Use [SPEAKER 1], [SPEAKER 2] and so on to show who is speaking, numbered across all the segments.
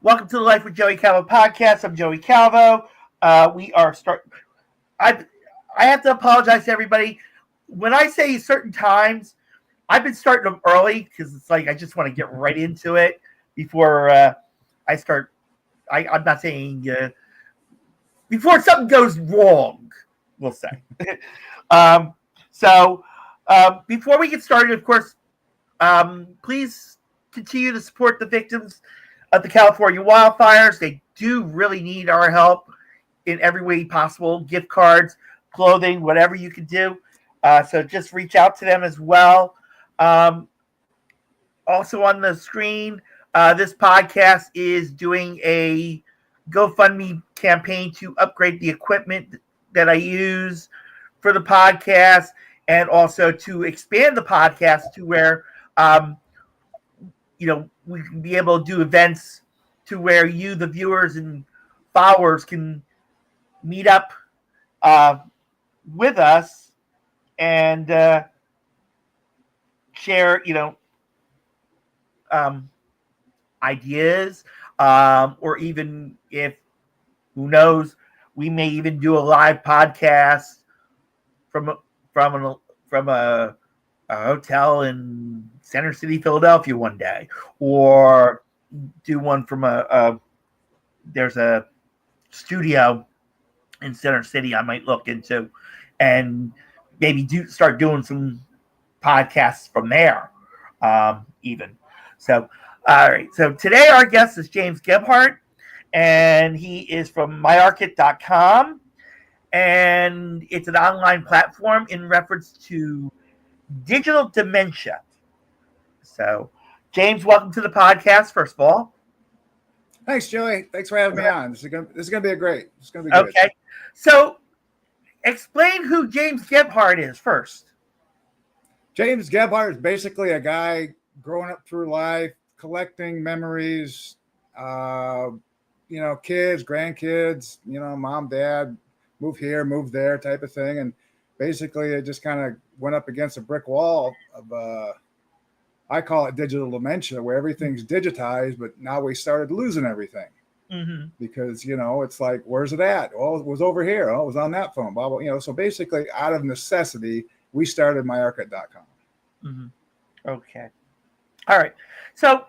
[SPEAKER 1] Welcome to the Life with Joey Calvo podcast. I'm Joey Calvo. We are start. I have to apologize to everybody. When I say certain times, I've been starting them early because it's like I just want to get right into it before I start. I'm not saying before something goes wrong. We'll say. um, before we get started, of course, please continue to support the victims of the California wildfires. They do really need our help in every way possible. Gift cards, clothing, whatever you can do. So just reach out to them as well. Also on the screen, this podcast is doing a GoFundMe campaign to upgrade the equipment that I use for the podcast, and also to expand the podcast to where we can be able to do events to where you, the viewers and followers, can meet up with us and share, ideas, or even if, who knows, we may even do a live podcast from a hotel in Center City, Philadelphia one day, or do one from there's a studio in Center City I might look into, and maybe start doing some podcasts from there, even. So, all right. So today our guest is James Gebhardt, and he is from myarkit.com, and it's an online platform in reference to digital dementia. So, James, welcome to the podcast, first of all.
[SPEAKER 2] Thanks, Joey. Thanks for having me on. This is gonna be great. It's gonna be good.
[SPEAKER 1] Okay. So, explain who James Gebhardt is first.
[SPEAKER 2] James Gebhardt is basically a guy growing up through life, collecting memories, kids, grandkids, mom, dad, move here, move there type of thing. And basically it just kind of went up against a brick wall of, I call it digital dementia, where everything's digitized, but now we started losing everything.
[SPEAKER 1] Mm-hmm.
[SPEAKER 2] Because, it's like, where's it at? Oh, it was over here. Oh, it was on that phone. Blah, blah. So basically out of necessity, we started myarkit.com.
[SPEAKER 1] Mm-hmm. Okay. All right. So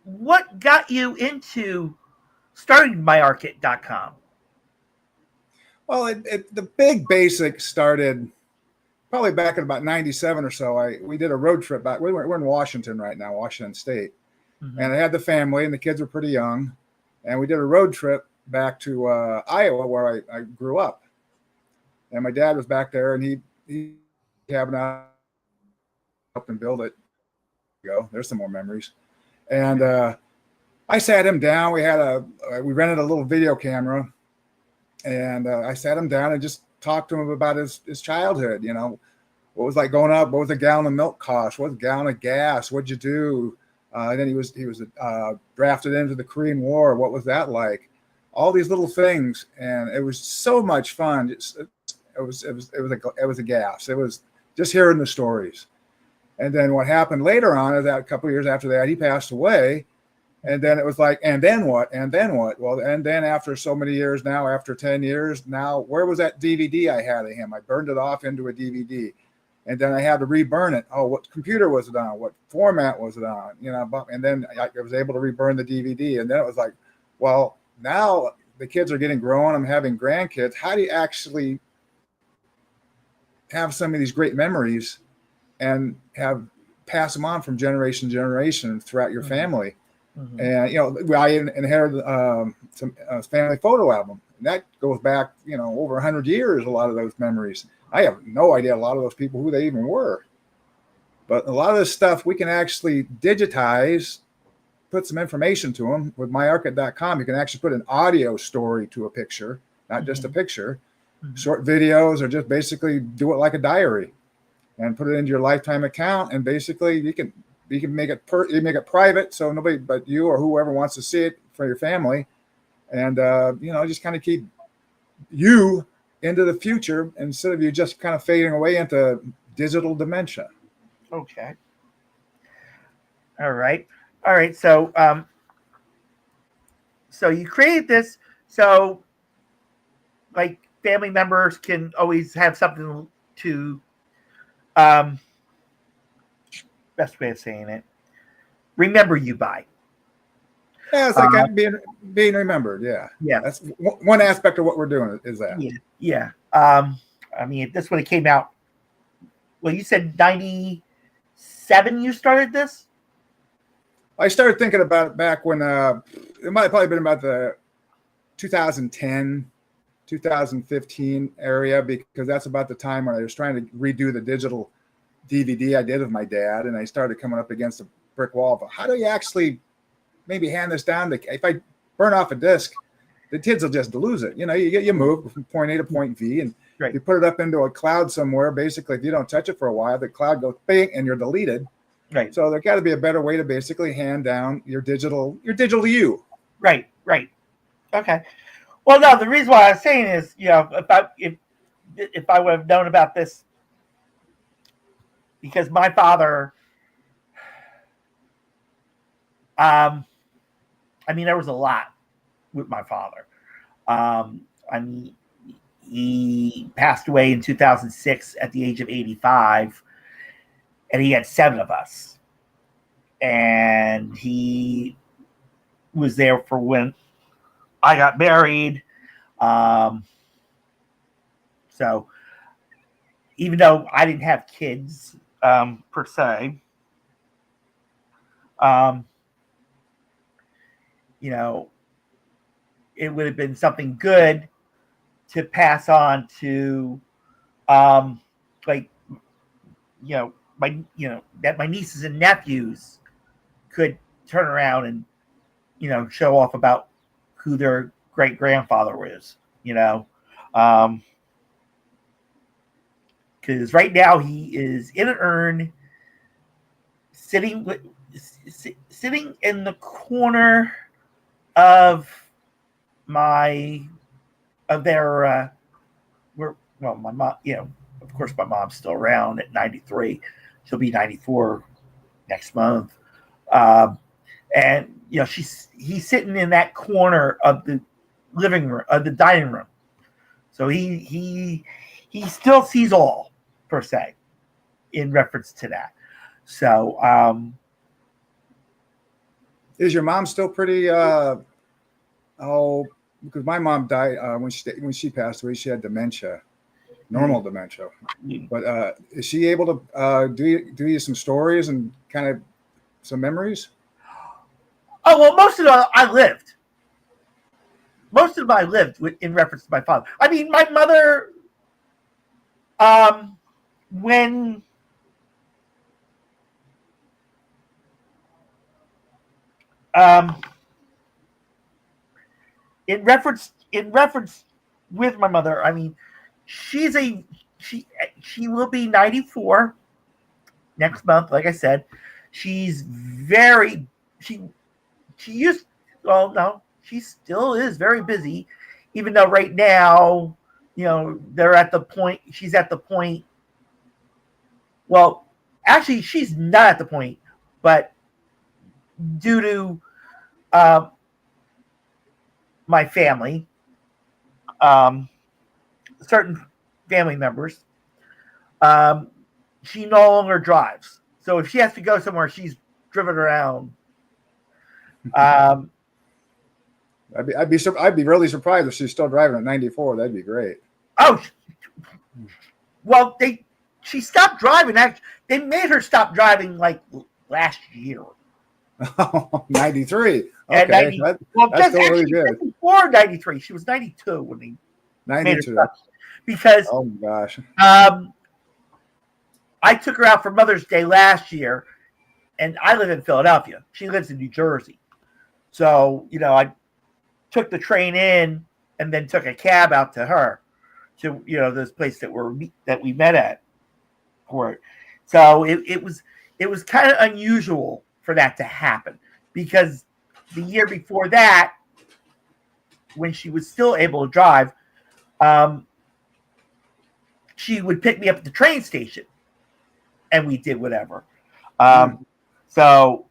[SPEAKER 1] what got you into starting myarkit.com?
[SPEAKER 2] Well, the big basics started probably back in about 97 or so. We did a road trip back. We're in Washington right now, Washington State. Mm-hmm. And I had the family, and the kids were pretty young. And we did a road trip back to Iowa, where I grew up. And my dad was back there, and he cabin out, helped him build it. There's some more memories. And I sat him down. We rented a little video camera, and I sat him down and just talked to him about his childhood. What was like going up? What was a gallon of milk cost? What was a gallon of gas? What'd you do? And then he was drafted into the Korean War. What was that like? All these little things, and it was so much fun. It was a gas. It was just hearing the stories. And then what happened later on is that a couple of years after that, he passed away. And then it was like, and then what? And then what? Well, and then after so many years now, after 10 years now, where was that DVD I had of him? I burned it off into a DVD. And then I had to reburn it. Oh, what computer was it on? What format was it on? And then I was able to reburn the DVD. And then it was like, well, now the kids are getting grown. I'm having grandkids. How do you actually have some of these great memories and pass them on from generation to generation throughout your family? Mm-hmm. And, I inherited some family photo album. And that goes back, over 100 years, a lot of those memories. I have no idea a lot of those people who they even were. But a lot of this stuff we can actually digitize, put some information to them. With myarkit.com, you can actually put an audio story to a picture, not just a picture. Mm-hmm. Short videos, or just basically do it like a diary and put it into your lifetime account. And basically you can make it private, so nobody but you or whoever wants to see it for your family. And, just kind of keep you into the future instead of you just kind of fading away into digital dementia.
[SPEAKER 1] Okay. All right. All right. So you created this so like family members can always have something to um best way of saying it, remember you by.
[SPEAKER 2] Yeah, it's like being remembered. Yeah,
[SPEAKER 1] Yeah.
[SPEAKER 2] that's one aspect of what we're doing is that.
[SPEAKER 1] Yeah. Yeah. I mean, this when it came out. Well, you said 97 you started this?
[SPEAKER 2] I started thinking about it back when it might have probably been about the 2010, 2015 area, because that's about the time when I was trying to redo the digital DVD I did of my dad, and I started coming up against a brick wall. But how do you actually maybe hand this down? If I burn off a disc, the kids will just lose it. You move from point A to point V, and
[SPEAKER 1] Right.
[SPEAKER 2] you put it up into a cloud somewhere. Basically, if you don't touch it for a while, the cloud goes bing, and you're deleted.
[SPEAKER 1] Right.
[SPEAKER 2] So there got to be a better way to basically hand down your digital you.
[SPEAKER 1] Right. Okay. Well, no, the reason why I was saying is, if I would have known about this, because my father, I mean, there was a lot with my father. I mean, he passed away in 2006 at the age of 85, and he had 7 of us. And he was there for when I got married. So even though I didn't have kids per se, it would have been something good to pass on to, like, that my nieces and nephews could turn around and, show off about who their great grandfather was, because right now he is in an urn, sitting in the corner of my where my mom, of course my mom's still around at 93. She'll be 94 next month. And he's sitting in that corner of the living room, of the dining room. So he still sees all, per se, in reference to that. So
[SPEAKER 2] is your mom still pretty because my mom died when she passed away, she had dementia, normal dementia. But is she able to do you some stories and kind of some memories?
[SPEAKER 1] Oh, well, most of it I lived. Most of it I lived in reference to my father. I mean, my mother, when in reference with my mother, I mean, she will be 94 next month. Like I said, she's very she used well no she still is very busy, even though right now they're at the point she's at the point. Well, actually, she's not at the point, but due to my family, certain family members, she no longer drives. So if she has to go somewhere, she's driven around.
[SPEAKER 2] I'd be really surprised if she's still driving at 94. That'd be great.
[SPEAKER 1] Oh, well, she stopped driving. Actually, they made her stop driving like last year.
[SPEAKER 2] 93.
[SPEAKER 1] Okay,
[SPEAKER 2] that's still really good.
[SPEAKER 1] Before 93, she was 92 when they
[SPEAKER 2] 92.
[SPEAKER 1] Made her stop. Because
[SPEAKER 2] oh my gosh,
[SPEAKER 1] I took her out for Mother's Day last year, and I live in Philadelphia. She lives in New Jersey. So, I took the train in and then took a cab out to her to, this place that we met at. So it was kind of unusual for that to happen, because the year before that, when she was still able to drive, she would pick me up at the train station, and we did whatever. So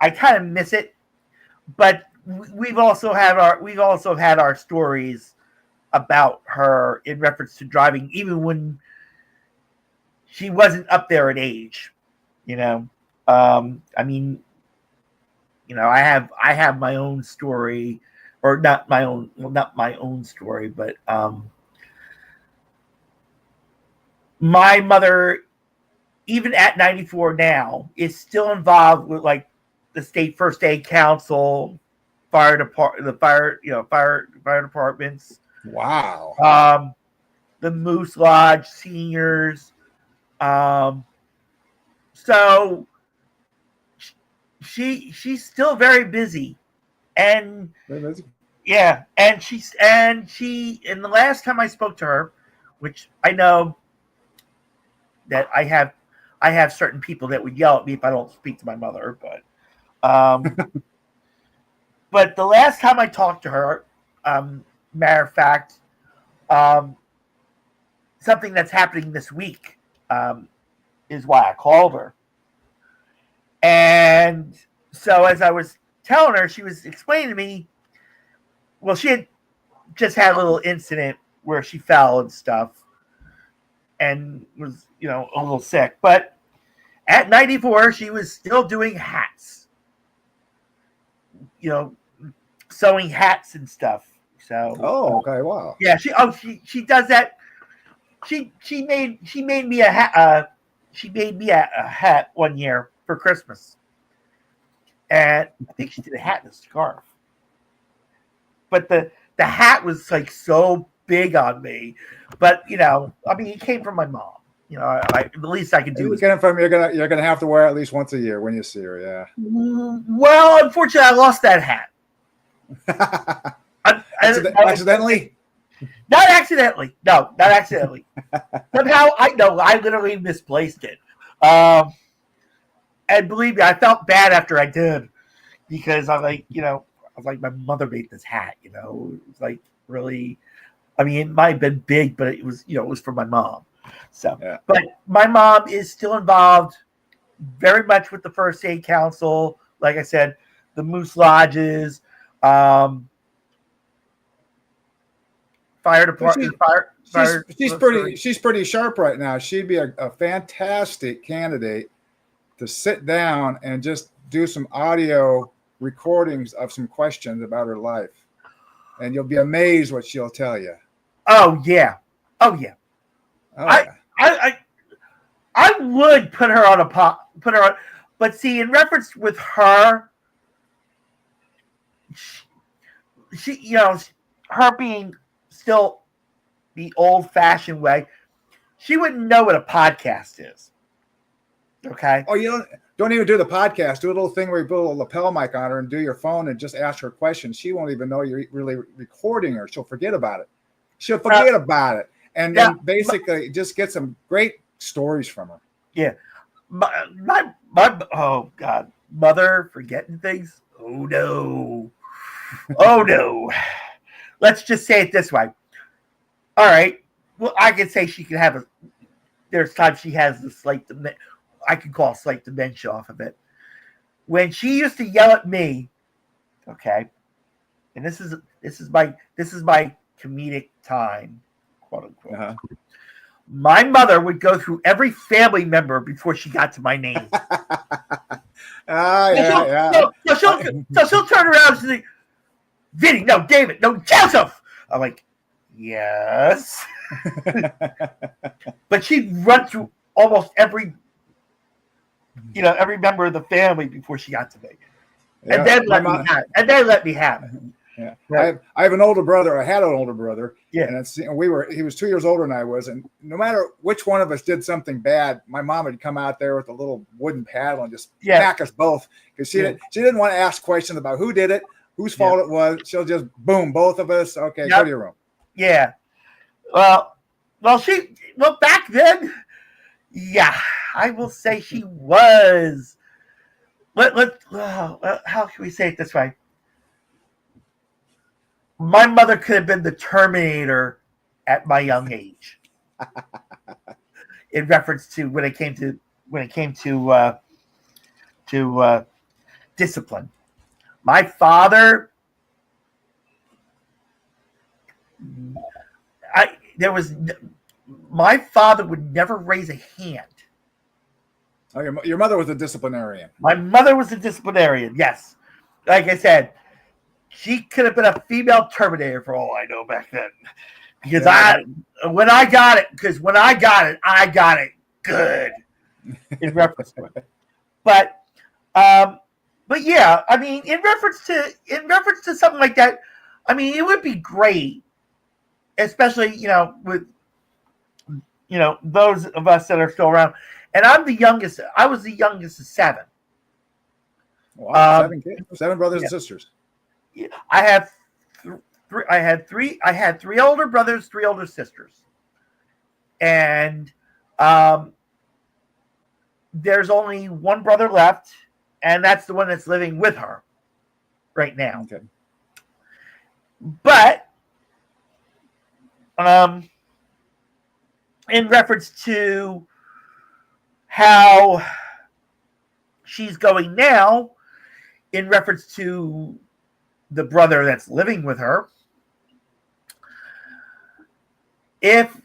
[SPEAKER 1] I kind of miss it, but we've also had our stories about her in reference to driving, even when she wasn't up there in age. I mean, I have my own story, or not my own story, but my mother, even at 94 now, is still involved with like the state first aid council, fire departments.
[SPEAKER 2] Wow.
[SPEAKER 1] The Moose Lodge seniors. So she's still very busy, and yeah, and she and the last time I spoke to her, which I know that I have certain people that would yell at me if I don't speak to my mother, but the last time I talked to her, matter of fact, something that's happening this week is why I called her. And so as I was telling her, she was explaining to me, well, she had just had a little incident where she fell and stuff and was, a little sick. But at 94, she was still doing hats, sewing hats and stuff. So,
[SPEAKER 2] okay, wow.
[SPEAKER 1] Yeah, she does that. She made me a hat. She made me a hat one year for Christmas, and I think she did a hat and a scarf. But the hat was like so big on me. But it came from my mom. The least I could do.
[SPEAKER 2] You're gonna have to wear it at least once a year when you see her. Yeah.
[SPEAKER 1] Well, unfortunately, I lost that hat.
[SPEAKER 2] Accidentally?
[SPEAKER 1] Not accidentally. No, not accidentally. Somehow, I literally misplaced it. And believe me, I felt bad after I did, because I was like, my mother made this hat. It was like really. I mean, it might have been big, but it was, it was for my mom. So, yeah. But my mom is still involved very much with the First Aid Council. Like I said, the Moose Lodges, fire department.
[SPEAKER 2] She's pretty sharp right now. She'd be a fantastic candidate to sit down and just do some audio recordings of some questions about her life, and you'll be amazed what she'll tell you.
[SPEAKER 1] Oh yeah. I would put her on but see, in reference with her, she her being still the old-fashioned way, she wouldn't know what a podcast is. Okay.
[SPEAKER 2] Oh, you don't even do the podcast. Do a little thing where you put a little lapel mic on her and do your phone and just ask her questions. She won't even know you're really recording her. She'll forget about it. And then basically just get some great stories from her.
[SPEAKER 1] Yeah. My oh God, mother forgetting things. Oh no. Oh no. Let's just say it this way. All right. Well, I could say she can have there's times she has the slight, I could call slight dementia off of it. When she used to yell at me, okay, and this is my comedic time, quote unquote. Uh-huh. My mother would go through every family member before she got to my name. So she'll turn around and say, Vinny, no, David, no, Joseph. I'm like, yes. But she'd run through almost every member of the family before she got to me. Yeah, and then let me have it.
[SPEAKER 2] Yeah. Right. I have an older brother. I had an older brother.
[SPEAKER 1] Yeah.
[SPEAKER 2] And he was 2 years older than I was. And no matter which one of us did something bad, my mom would come out there with a little wooden paddle and just smack us both. Because she didn't want to ask questions about who did it, whose fault it was. She'll just boom, both of us. Okay, go to your room.
[SPEAKER 1] Yeah. Well, back then, yeah, I will say she was. How can we say it this way? My mother could have been the Terminator at my young age, in reference to when it came to discipline. My father, my father would never raise a hand.
[SPEAKER 2] Oh, your mother was a disciplinarian.
[SPEAKER 1] My mother was a disciplinarian, yes. Like I said, she could have been a female Terminator for all I know back then. Because when I got it, I got it good in reference to it. But yeah, I mean, in reference to something like that, I mean, it would be great, especially with those of us that are still around. And I'm the youngest. I was the youngest of 7.
[SPEAKER 2] Wow, 7 kids, 7 brothers and sisters.
[SPEAKER 1] I have I had 3 older brothers, 3 older sisters, and there's only one brother left, and that's the one that's living with her right now.
[SPEAKER 2] Okay.
[SPEAKER 1] But in reference to how she's going now, in reference to the brother that's living with her, if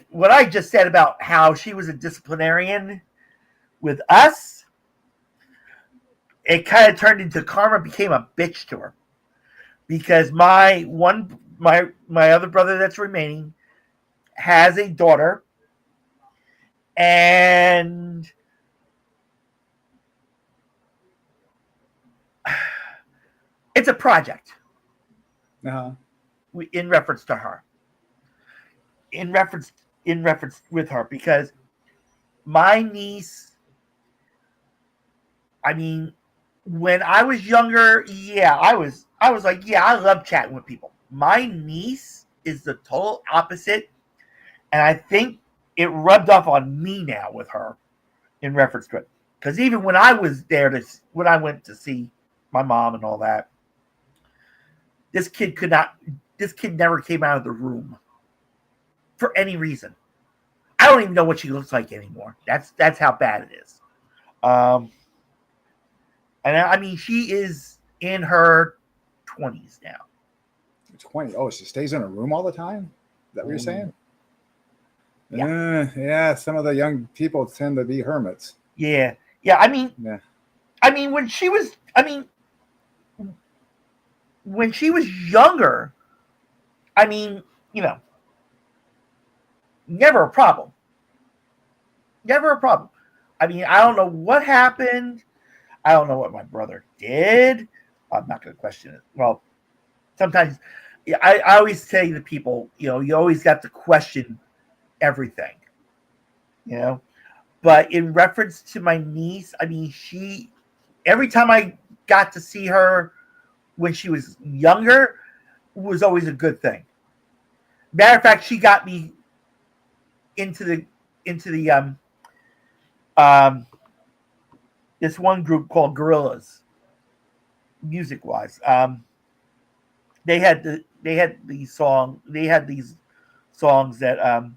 [SPEAKER 1] what I just said about how she was a disciplinarian with us, it kind of turned into karma became a bitch to her, because my other brother that's remaining has a daughter, and it's a project. In reference to her, in reference with her, because my niece, I mean, when I was younger, yeah, I was like, yeah, I love chatting with people. My niece is the total opposite, and I think it rubbed off on me now with her in reference to it. Because even when I was there when I went to see my mom and all that, this kid never came out of the room for any reason. I don't even know what she looks like anymore. That's how bad it is. And I mean, she is in her 20s now.
[SPEAKER 2] 20. Oh, she stays in a room all the time? Is that what you're saying?
[SPEAKER 1] Yeah.
[SPEAKER 2] Yeah, some of the young people tend to be hermits.
[SPEAKER 1] Yeah. Yeah, I mean, when she was younger, I mean, never a problem. Never a problem. I mean, I don't know what happened. I don't know what my brother did. I'm not going to question it. Well, sometimes I always say to people, you always got to question everything, But in reference to my niece, I mean, every time I got to see her when she was younger, was always a good thing. Matter of fact, she got me into the this one group called Gorillas, music wise. They had these songs that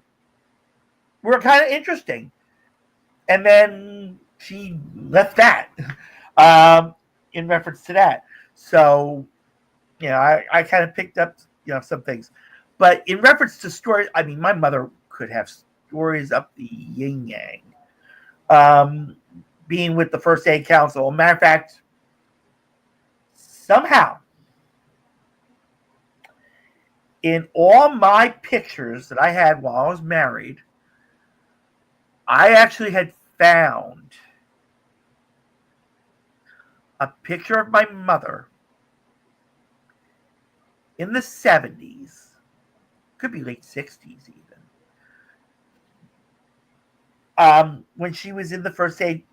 [SPEAKER 1] were kind of interesting, and then she left that in reference to that. So, I kind of picked up some things, but in reference to stories, I mean, my mother could have stories up the yin yang. Being with the First Aid Council. Matter of fact, somehow, in all my pictures that I had while I was married, I actually had found a picture of my mother in the 70s, could be late 60s even, when she was in the first aid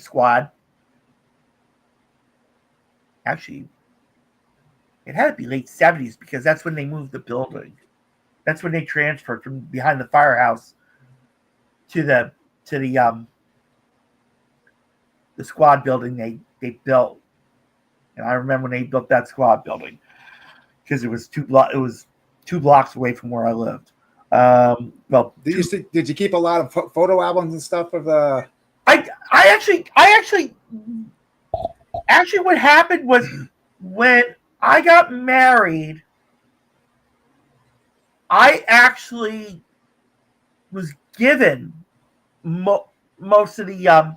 [SPEAKER 1] squad. Actually, it had to be late 70s, because that's when they moved the building. That's when they transferred from behind the firehouse to the squad building they built. And I remember when they built that squad building, because it was 2 blocks away from where I lived. Well,
[SPEAKER 2] did you keep a lot of photo albums and stuff of the?
[SPEAKER 1] actually what happened was when I got married, I actually was given most of the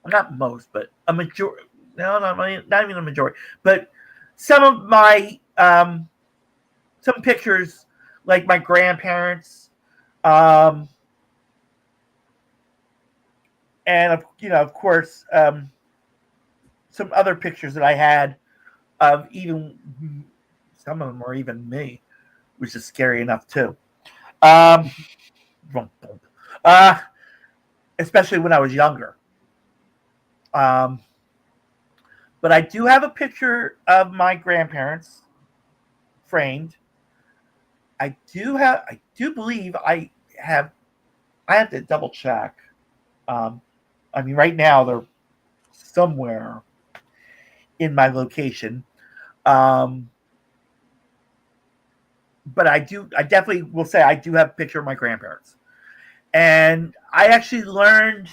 [SPEAKER 1] not most, but a majority. No, not even a majority, but some of my some pictures, like my grandparents, and of course, some other pictures that I had of even some of them were even me, which is scary enough too. Um, uh, especially when I was younger. Um, but I do have a picture of my grandparents framed. I do believe I have to double check. Um, I mean, right now they're somewhere in my location. Um, but I definitely will say I do have a picture of my grandparents. And I actually learned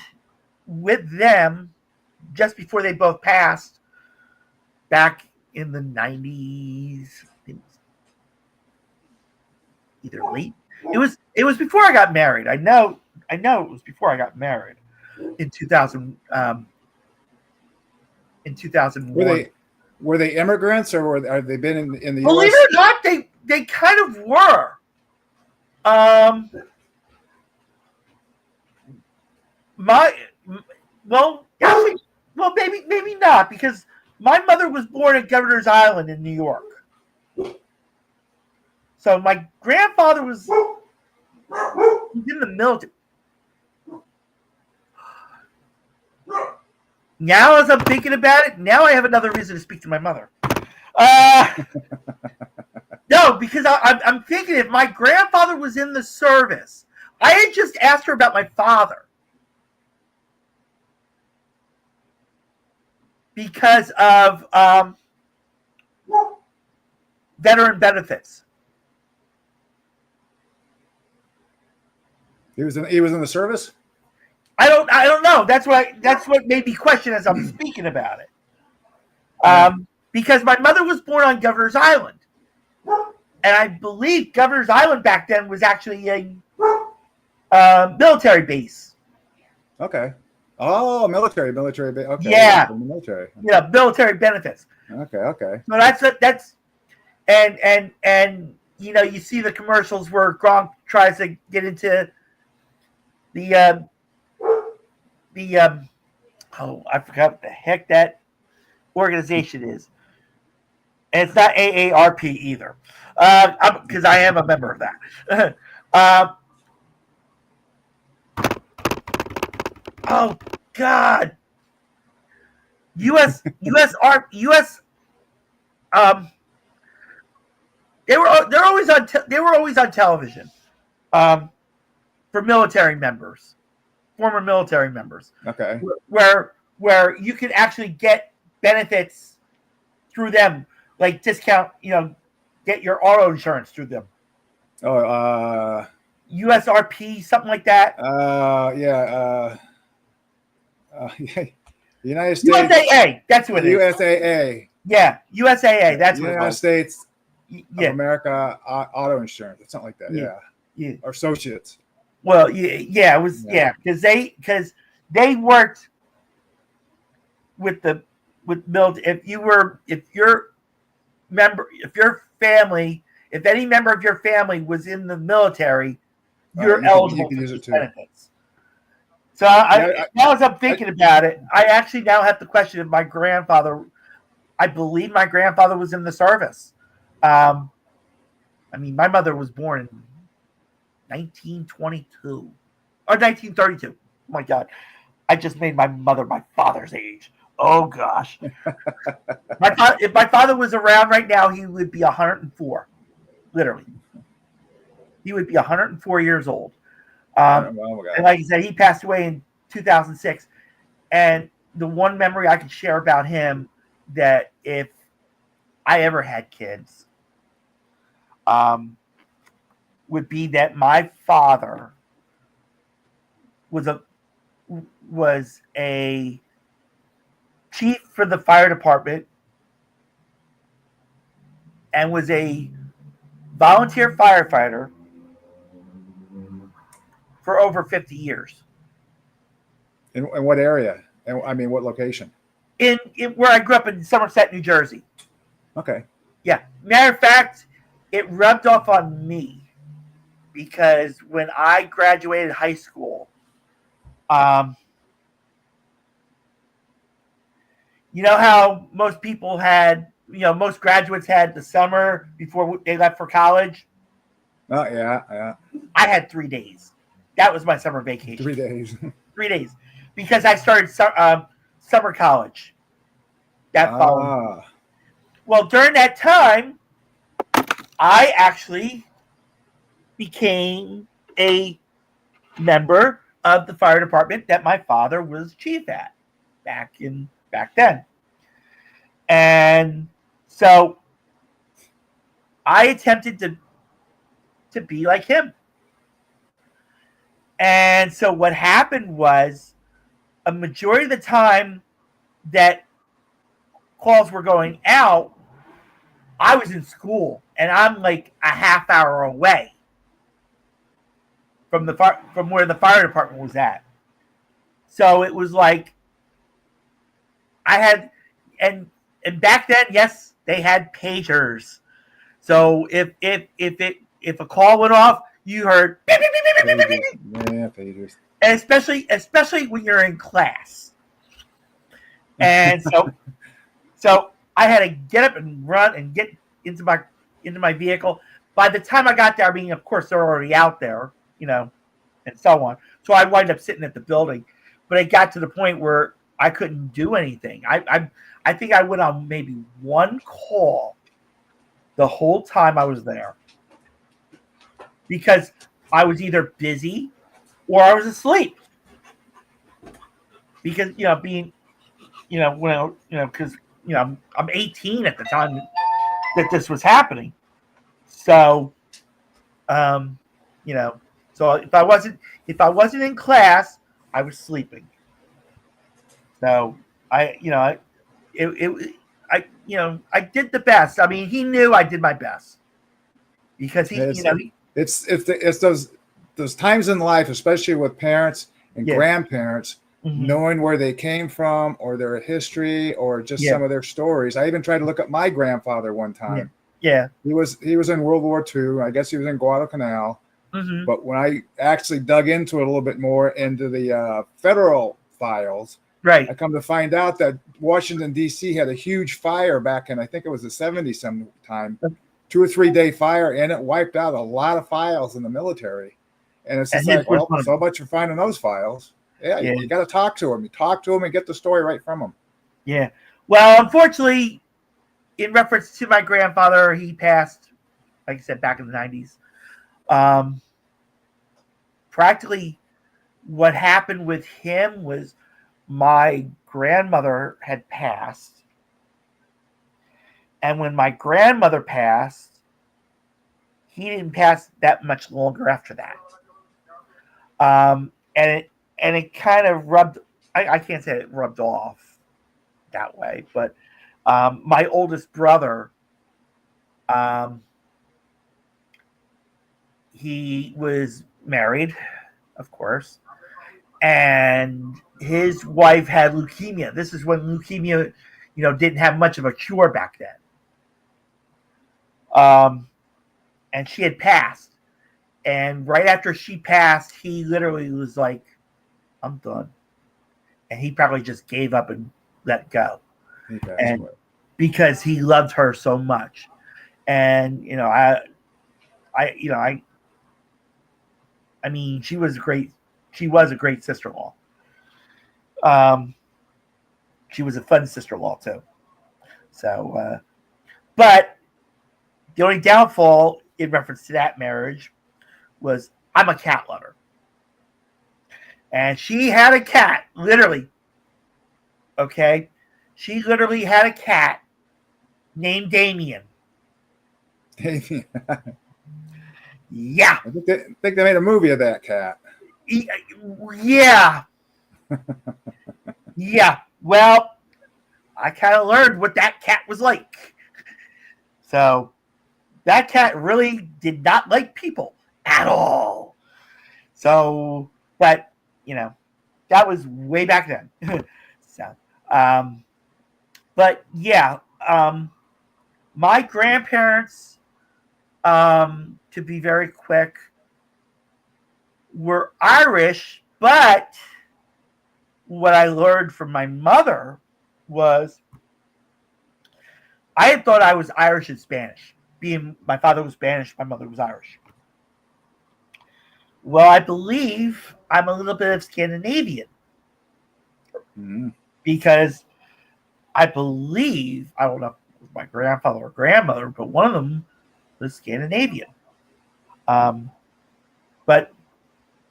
[SPEAKER 1] with them just before they both passed back in the 90s, either late. It was before I got married. I know it was before I got married in 2000 in
[SPEAKER 2] Were
[SPEAKER 1] 2001.
[SPEAKER 2] they immigrants, or are they been in the
[SPEAKER 1] Believe
[SPEAKER 2] U.S.?
[SPEAKER 1] it or not, they kind of were. Um, my well, actually, well, maybe not, because my mother was born at Governor's Island in New York. So my grandfather was in the military. Now, as I'm thinking about it, now I have another reason to speak to my mother. Uh, no, because I'm thinking if my grandfather was in the service, I had just asked her about my father because of veteran benefits.
[SPEAKER 2] He was in the service.
[SPEAKER 1] I don't know. That's what made me question as I'm speaking about it.
[SPEAKER 2] Yeah.
[SPEAKER 1] Because my mother was born on Governor's Island, and I believe Governor's Island back then was actually a military base.
[SPEAKER 2] Okay. Oh, military. Okay.
[SPEAKER 1] Yeah,
[SPEAKER 2] From the military.
[SPEAKER 1] military benefits.
[SPEAKER 2] Okay.
[SPEAKER 1] So that's and you see the commercials where Gronk tries to get into the oh, I forgot what the heck that organization is, and it's not AARP either, because I am a member of that. Oh God, US um they were always on television, um for military members, former military members,
[SPEAKER 2] Okay.
[SPEAKER 1] where you can actually get benefits through them, like discount, get your auto insurance through them.
[SPEAKER 2] Oh,
[SPEAKER 1] USRP, something like that.
[SPEAKER 2] yeah. Yeah. United States.
[SPEAKER 1] USAA, that's what it is.
[SPEAKER 2] USAA.
[SPEAKER 1] Yeah, USAA, that's what it
[SPEAKER 2] United
[SPEAKER 1] was.
[SPEAKER 2] States of
[SPEAKER 1] Yeah,
[SPEAKER 2] America Auto Insurance, or something like that.
[SPEAKER 1] yeah,
[SPEAKER 2] Yeah.
[SPEAKER 1] yeah.
[SPEAKER 2] Or associates.
[SPEAKER 1] Well, yeah, it was,
[SPEAKER 2] Yeah.
[SPEAKER 1] because they worked with if any member of your family was in the military, you're
[SPEAKER 2] You
[SPEAKER 1] eligible
[SPEAKER 2] can
[SPEAKER 1] for
[SPEAKER 2] use it
[SPEAKER 1] these
[SPEAKER 2] too.
[SPEAKER 1] benefits. So now as I'm thinking about it, I actually now have to question if my grandfather. I believe my grandfather was in the service. I mean, my mother was born in 1922 or 1932. Oh my God, I just made my mother my father's age. Oh gosh, if my father was around right now, he would be 104. Literally, he would be 104 years old.
[SPEAKER 2] Oh my
[SPEAKER 1] And
[SPEAKER 2] God.
[SPEAKER 1] like I said, he passed away in 2006. And the one memory I can share about him, that if I ever had kids, would be that my father was was a chief for the fire department and was a volunteer firefighter for over 50 years.
[SPEAKER 2] In what area? And I mean, what location?
[SPEAKER 1] In where I grew up in Somerset, New Jersey.
[SPEAKER 2] Okay.
[SPEAKER 1] Yeah. Matter of fact, it rubbed off on me because when I graduated high school, you know how most people had, most graduates had the summer before they left for college?
[SPEAKER 2] Oh, yeah.
[SPEAKER 1] I had 3 days. That was my summer vacation.
[SPEAKER 2] 3 days.
[SPEAKER 1] 3 days. Because I started summer college that fall. Well, during that time, I actually became a member of the fire department that my father was chief at back then. And so I attempted to be like him. And so what happened was a majority of the time that calls were going out, I was in school and I'm like a half hour away from where the fire department was at. So it was like I had, and back then, yes, they had pagers. So if a call went off, you heard beep, beep, beep, beep, beep, beep, beep.
[SPEAKER 2] Yeah, pagers.
[SPEAKER 1] And especially when you're in class. And so I had to get up and run and get into my vehicle. By the time I got there, I mean, of course, they're already out there, and so on. So I wind up sitting at the building, but it got to the point where I couldn't do anything. I think I went on maybe one call the whole time I was there because I was either busy or I was asleep. Because being because I'm 18 at the time that this was happening. So so if I wasn't in class, I was sleeping. So I did the best. I mean, he knew I did my best because
[SPEAKER 2] it's those times in life, especially with parents and grandparents, knowing where they came from or their history or just some of their stories. I even tried to look at my grandfather one time.
[SPEAKER 1] Yeah.
[SPEAKER 2] He was in World War II. I guess he was in Guadalcanal.
[SPEAKER 1] Mm-hmm.
[SPEAKER 2] But when I actually dug into it a little bit more into the federal files,
[SPEAKER 1] right,
[SPEAKER 2] I come to find out that Washington, D.C. had a huge fire back in, I think it was the 70s sometime, 2 or 3 day fire, and it wiped out a lot of files in the military. And it's just like, well, so much for finding those files. Yeah. You got to talk to him. You talk to him and get the story right from him.
[SPEAKER 1] Yeah. Well, unfortunately, in reference to my grandfather, he passed, like I said, back in the 90s. Practically what happened with him was my grandmother had passed. And when my grandmother passed, he didn't pass that much longer after that. And it kind of rubbed, I can't say it rubbed off that way, but my oldest brother, he was married, of course, and his wife had leukemia. This is when leukemia, didn't have much of a cure back then. And she had passed. And right after she passed, he literally was like, I'm done. And he probably just gave up and let go. And because he loved her so much. And, I mean, she was a great sister-in-law. She was a fun sister-in-law too. So, but the only downfall in reference to that marriage was I'm a cat lover. And she had a cat, literally. Okay? She literally had a cat named Damien.
[SPEAKER 2] Damien.
[SPEAKER 1] Yeah.
[SPEAKER 2] I think they made a movie of that cat.
[SPEAKER 1] Yeah. Yeah, well, I kind of learned what that cat was like. So that cat really did not like people at all. So, but that was way back then. So, um, but yeah, my grandparents, to be very quick, were Irish, but what I learned from my mother was I had thought I was Irish and Spanish. Being my father was Spanish, my mother was Irish. Well, I believe I'm a little bit of Scandinavian because I believe, I don't know if it was my grandfather or grandmother, but one of them was Scandinavian. But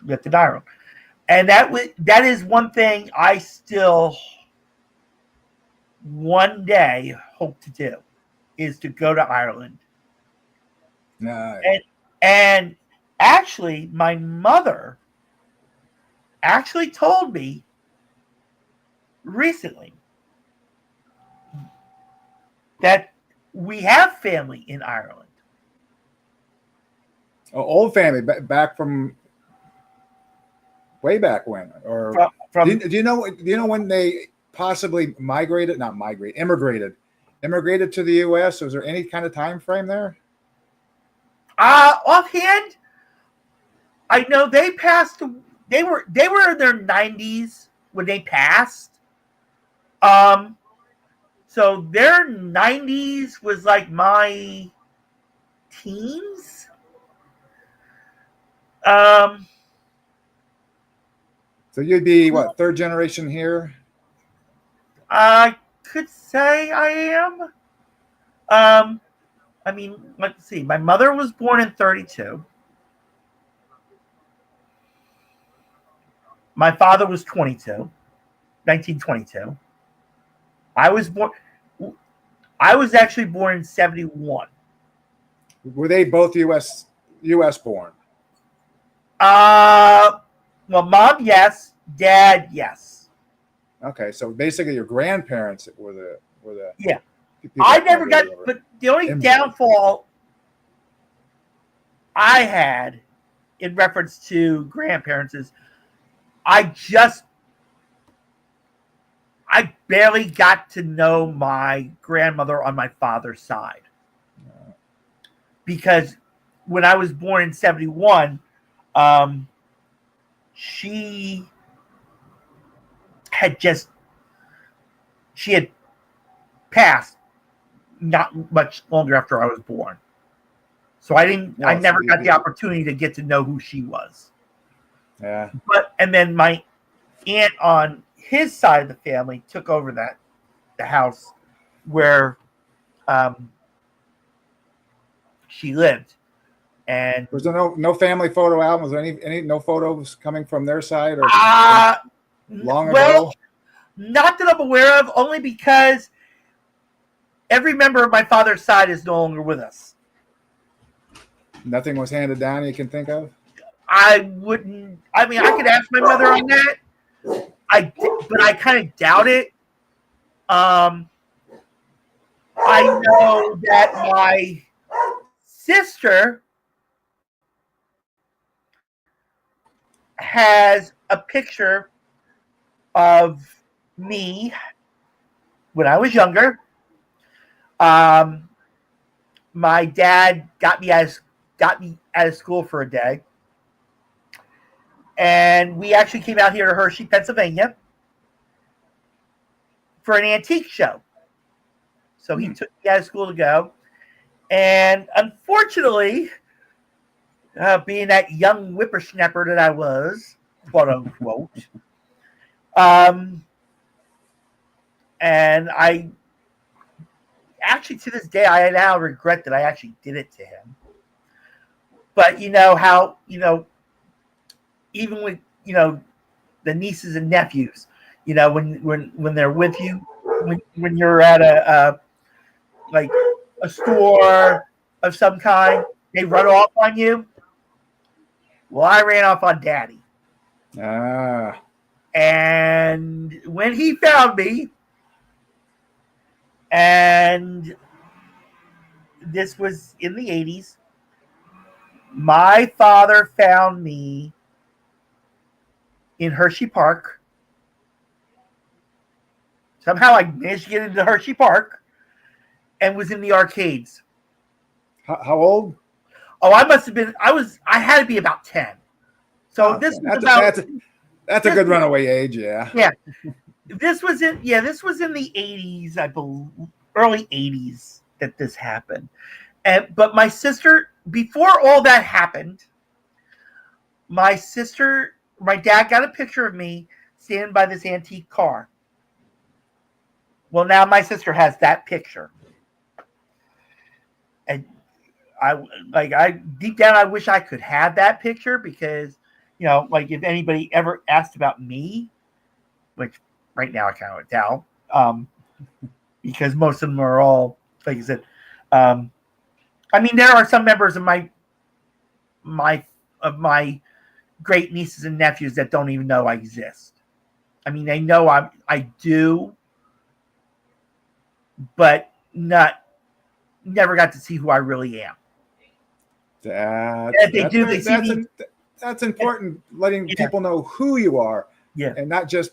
[SPEAKER 1] lived in Ireland. And that is one thing I still one day hope to do is to go to Ireland.
[SPEAKER 2] Nice.
[SPEAKER 1] And actually, my mother actually told me recently that we have family in Ireland.
[SPEAKER 2] Oh, old family back from way back when, or do you know when they possibly immigrated to the U.S.? Was there any kind of time frame there?
[SPEAKER 1] Offhand, I know they passed. They were in their 90s when they passed. So their 90s was like my teens.
[SPEAKER 2] So you'd be what, third generation here?
[SPEAKER 1] I could say I am. I mean, let's see. My mother was born in 32. My father was 1922. I was actually born in 71.
[SPEAKER 2] Were they both U.S. born?
[SPEAKER 1] Well, mom, yes. Dad, yes.
[SPEAKER 2] Okay, so basically your grandparents were the
[SPEAKER 1] yeah. I never got, but the only downfall I had in reference to grandparents is I barely got to know my grandmother on my father's side. Because when I was born in 71, she had passed not much longer after I was born. So I never got the opportunity to get to know who she was.
[SPEAKER 2] Yeah.
[SPEAKER 1] And then my aunt on his side of the family took over the house where she lived. And
[SPEAKER 2] was there no family photo album? Was there any no photos coming from their side or long ago?
[SPEAKER 1] Not that I'm aware of, only because every member of my father's side is no longer with us.
[SPEAKER 2] Nothing was handed down you can think of?
[SPEAKER 1] I could ask my mother on that. But I kind of doubt it. I know that my sister has a picture of me when I was younger. My dad got me out of school for a day, and we actually came out here to Hershey, Pennsylvania, for an antique show. So he took me out of school to go, and unfortunately, being that young whippersnapper that I was, quote unquote, and I actually, to this day, I now regret that I actually did it to him. But you know how, even with, the nieces and nephews, when they're with you, when you're at a store of some kind, they run off on you. Well, I ran off on Daddy. And when he found me, and this was in the 80s, my father found me in Hershey Park. Somehow I managed to get into Hershey Park and was in the arcades.
[SPEAKER 2] How old?
[SPEAKER 1] Oh, I had to be about 10. So this was
[SPEAKER 2] that's a good runaway age, yeah.
[SPEAKER 1] Yeah. This was in the 80s, I believe, early 80s that this happened. But my sister, before all that happened, my dad got a picture of me standing by this antique car. Well, now my sister has that picture. And deep down, I wish I could have that picture because, like if anybody ever asked about me, which right now I kind of doubt, because most of them are all, like I said, there are some members of my great nieces and nephews that don't even know I exist. They know I do, but never got to see who I really am.
[SPEAKER 2] That's important, letting people know who you are, and not just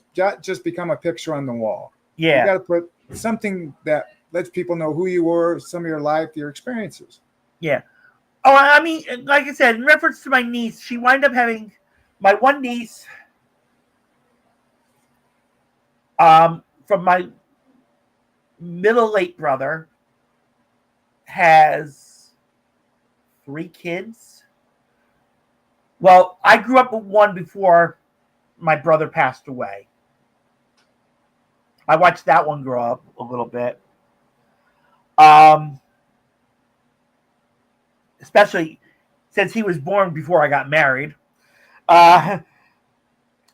[SPEAKER 2] become a picture on the wall.
[SPEAKER 1] Yeah,
[SPEAKER 2] you got to put something that lets people know who you were, some of your life, your experiences.
[SPEAKER 1] Yeah. Oh, like I said, in reference to my niece, she wound up having my one niece from my middle-late brother has 3 kids. Well, I grew up with one before my brother passed away. I watched that one grow up a little bit. Especially since he was born before I got married. And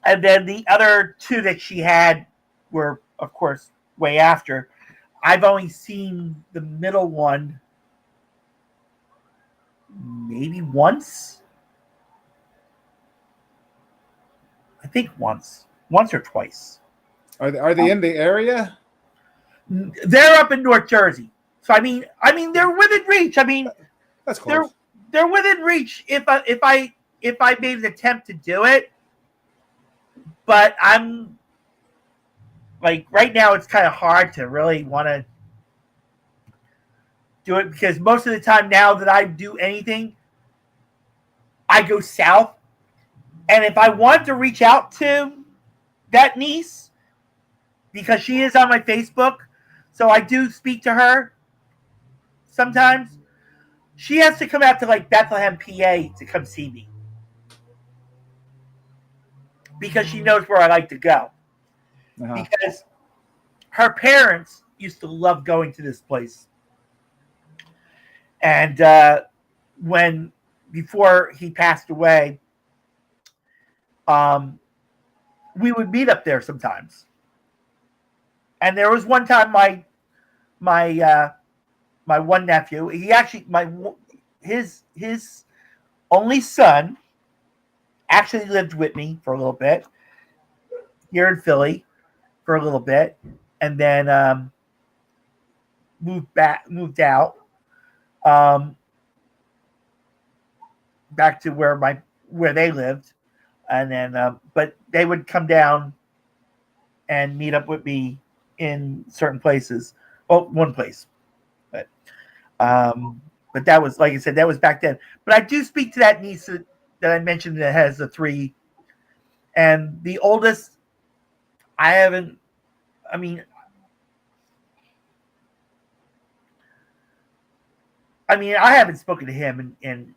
[SPEAKER 1] then the other 2 that she had were, of course, way after. I've only seen the middle one maybe once. I think once or twice.
[SPEAKER 2] Are they in the area?
[SPEAKER 1] They're up in North Jersey. So they're within reach.
[SPEAKER 2] That's close.
[SPEAKER 1] They're within reach if I made an attempt to do it. But I'm like right now it's kind of hard to really want to do it because most of the time now that I do anything, I go south. And if I want to reach out to that niece, because she is on my Facebook, so I do speak to her sometimes, she has to come out to like Bethlehem, PA to come see me. Because she knows where I like to go. Uh-huh. Because her parents used to love going to this place. And before he passed away, we would meet up there sometimes. And there was one time my one nephew, he actually his only son actually lived with me for a little bit here in Philly for a little bit, and then moved out back to where they lived, and then but they would come down and meet up with me in certain places. Oh, one place, but that was, like I said, that was back then. But I do speak to that niece that I mentioned that has the 3, and the oldest, I haven't. I haven't spoken to him in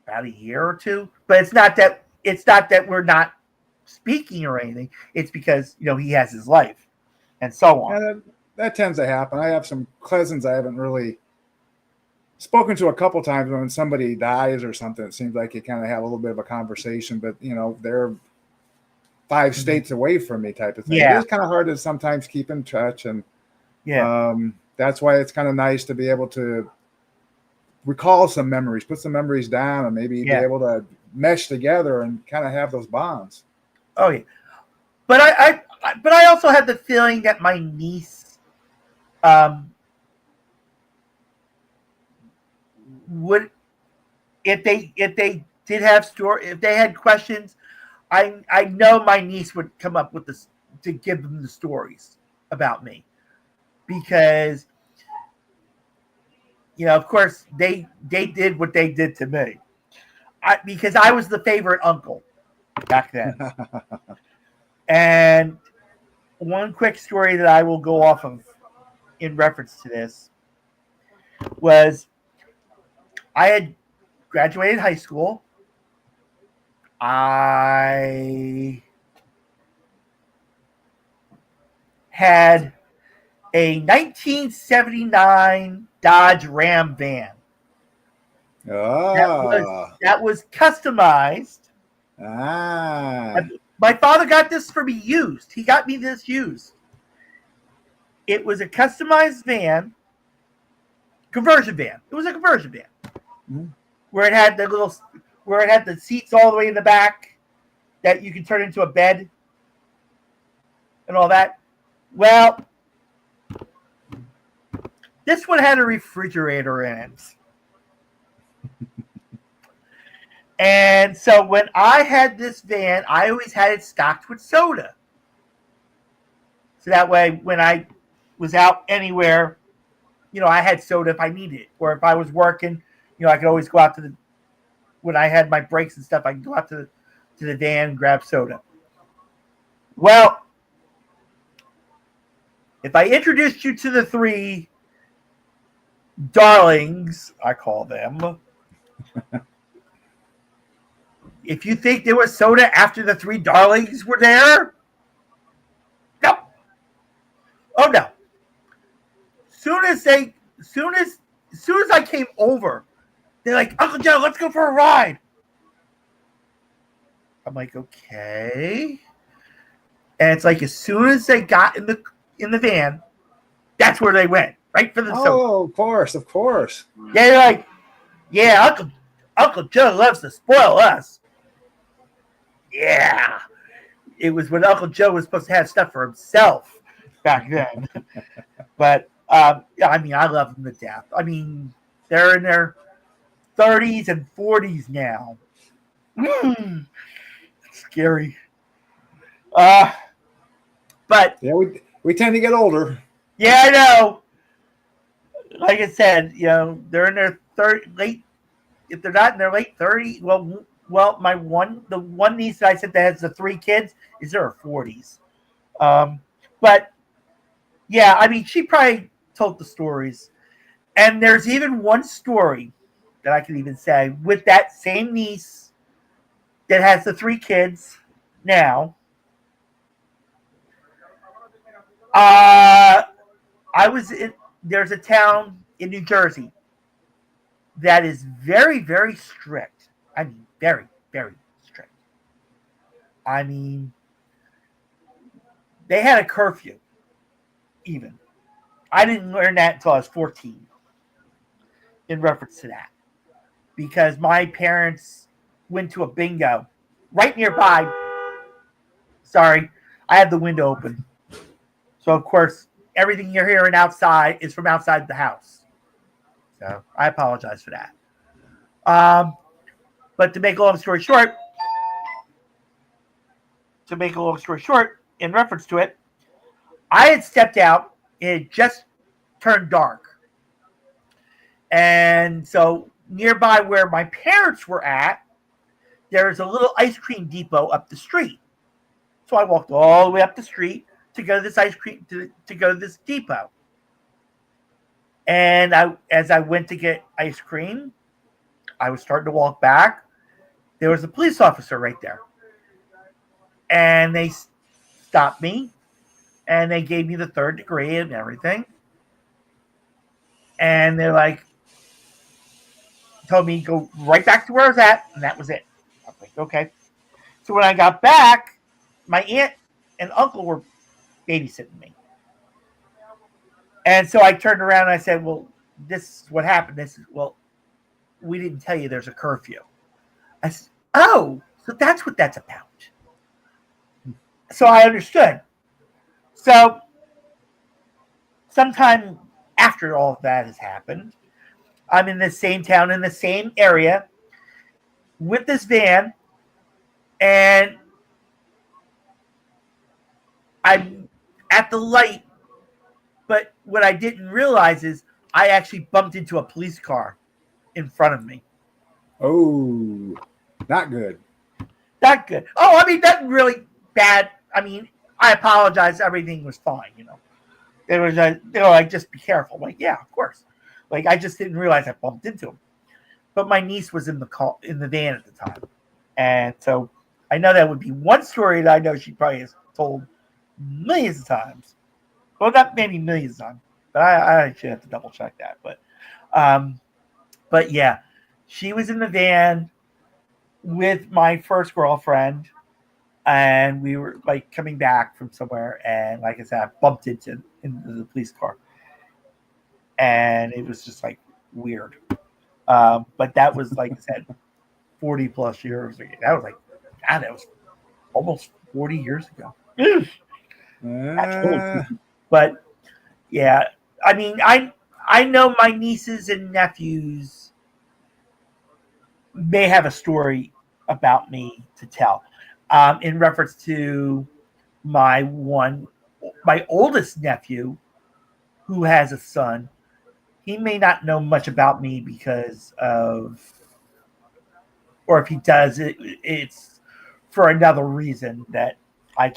[SPEAKER 1] about a year or 2. But it's not that we're not speaking or anything. It's because he has his life, and so on.
[SPEAKER 2] Yeah, that tends to happen. I have some cousins I haven't really spoken to a couple times. When somebody dies or something, it seems like you kind of have a little bit of a conversation, but they're 5 states away from me, type of thing.
[SPEAKER 1] Yeah.
[SPEAKER 2] It's kind of hard to sometimes keep in touch, and that's why it's kind of nice to be able to recall some memories, put some memories down, and maybe be able to mesh together and kind of have those bonds.
[SPEAKER 1] Oh yeah, but but I also had the feeling that my niece would, if they did have if they had questions, I know my niece would come up with this to give them the stories about me, because of course they did what they did to me. Because I was the favorite uncle back then. And one quick story that I will go off of in reference to this was, I had graduated high school. I had a 1979 Dodge Ram van
[SPEAKER 2] Ah.
[SPEAKER 1] that was customized.
[SPEAKER 2] Ah.
[SPEAKER 1] My father got this for me used. He got me this used. It was a customized van, conversion van. It was a conversion van, where it had the seats all the way in the back that you could turn into a bed and all that. Well, this one had a refrigerator in it. And so when I had this van, I always had it stocked with soda. So that way, when I was out anywhere, I had soda if I needed it. Or if I was working, I could always go out when I had my breaks and stuff, I could go out to the van and grab soda. Well, if I introduced you to the three darlings, I call them, if you think there was soda after the three darlings were there, no. Oh no. Soon as I came over, they're like, Uncle Joe, let's go for a ride. I'm like, okay. And it's like, as soon as they got in the van, that's where they went, right for the soda.
[SPEAKER 2] Oh, of course.
[SPEAKER 1] Yeah, they're like, yeah, Uncle Joe loves to spoil us. Yeah. It was when Uncle Joe was supposed to have stuff for himself back then. But yeah, I mean, I love them to death. I mean, they're in their 30s and 40s now. Scary. But
[SPEAKER 2] yeah, we tend to get older.
[SPEAKER 1] Yeah, I know. Like I said, they're in their late. If they're not in their late 30s, well, the one niece that I said that has the three kids is in her 40s. But yeah, I mean, she probably told the stories, and there's even one story that I can even say with that same niece that has the three kids now. There's a town in New Jersey that is very, very strict. I mean, very, very strict. I mean, they had a curfew, even. I didn't learn that until I was 14, in reference to that. Because my parents went to a bingo right nearby. Sorry, I had the window open. So, of course, everything you're hearing outside is from outside the house. So, I apologize for that. But to make a long story short, in reference to it, I had stepped out. It had just turned dark. And so nearby where my parents were at, there's a little ice cream depot up the street. So I walked all the way up the street to go to this ice cream to go to this depot. And as I went to get ice cream, I was starting to walk back. There was a police officer right there. And they stopped me. And they gave me the 3rd degree and everything. And they're like, told me to go right back to where I was at. And that was it. I was like, okay. So when I got back, my aunt and uncle were babysitting me. And so I turned around and I said, well, this is what happened. We didn't tell you there's a curfew. I said, oh, so that's what that's about. So I understood. So sometime after all of that has happened, I'm in the same town, in the same area, with this van, and I'm at the light. But what I didn't realize is I actually bumped into a police car in front of me.
[SPEAKER 2] Oh, not good.
[SPEAKER 1] Not good. Oh, I mean, not really bad. I mean, I apologize. Everything was fine. They were like, just be careful. I'm like, yeah, of course. Like, I just didn't realize I bumped into him. But my niece was in the van at the time, and so I know that would be one story that I know she probably has told millions of times. Well, not maybe millions of times, but I should have to double check that. But yeah, she was in the van with my first girlfriend, and we were like coming back from somewhere, and like I said, I bumped into the police car, and it was just like weird. But that was, like I said, 40 plus years ago. That was like, God, that was almost 40 years ago. But yeah, I mean, I know my nieces and nephews may have a story about me to tell, in reference to my oldest nephew who has a son. He may not know much about me because of, or if he does, it's for another reason that I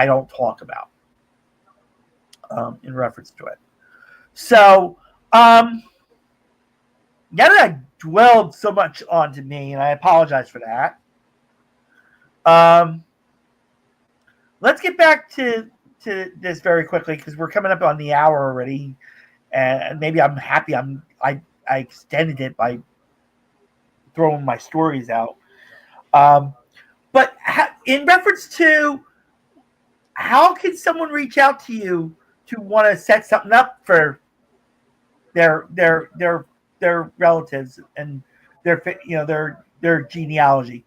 [SPEAKER 1] don't talk about, in reference to it. So, now that I dwelled so much onto me, and I apologize for that, let's get back to this very quickly because we're coming up on the hour already, and maybe I'm happy I extended it by throwing my stories out. But in reference to how can someone reach out to you to want to set something up for their relatives and their genealogy?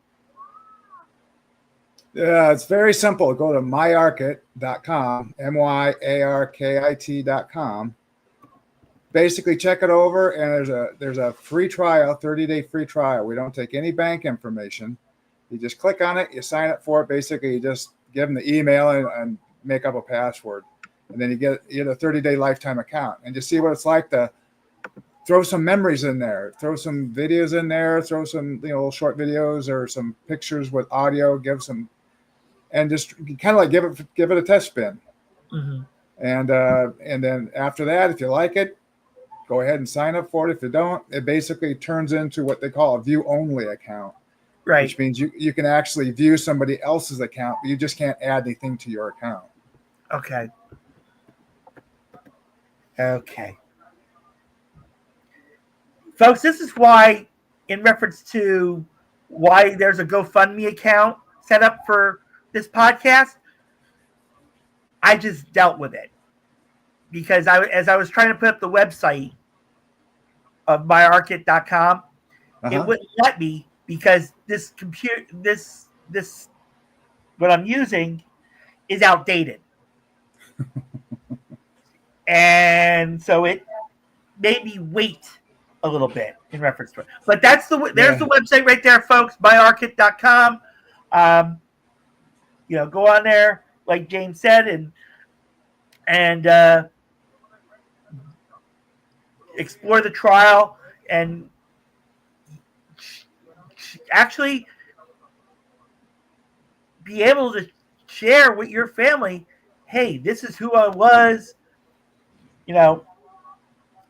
[SPEAKER 2] Yeah, it's very simple. Go to myarkit.com, myarkit.com. Basically, check it over, and there's a free trial, 30-day free trial. We don't take any bank information. You just click on it, you sign up for it. Basically, you just give them the email and make up a password, and then you get a 30-day lifetime account, and just see what it's like to throw some memories in there, throw some videos in there, throw some little short videos or some pictures with audio, give some, and just kind of like give it a test spin.
[SPEAKER 1] Mm-hmm.
[SPEAKER 2] And then after that, if you like it, go ahead and sign up for it. If you don't, it basically turns into what they call a view only account,
[SPEAKER 1] right?
[SPEAKER 2] Which means you can actually view somebody else's account, but you just can't add anything to your account.
[SPEAKER 1] Okay. Folks, this is why, in reference to why there's a GoFundMe account set up for this podcast, I just dealt with it. Because as I was trying to put up the website of myarkit.com, it wouldn't let me because this computer, this what I'm using is outdated. And so it made me wait a little bit in reference to it. But there's the website right there, folks, myarkit.com. Go on there, like James said, and explore the trial and actually be able to share with your family, hey, this is who I was, so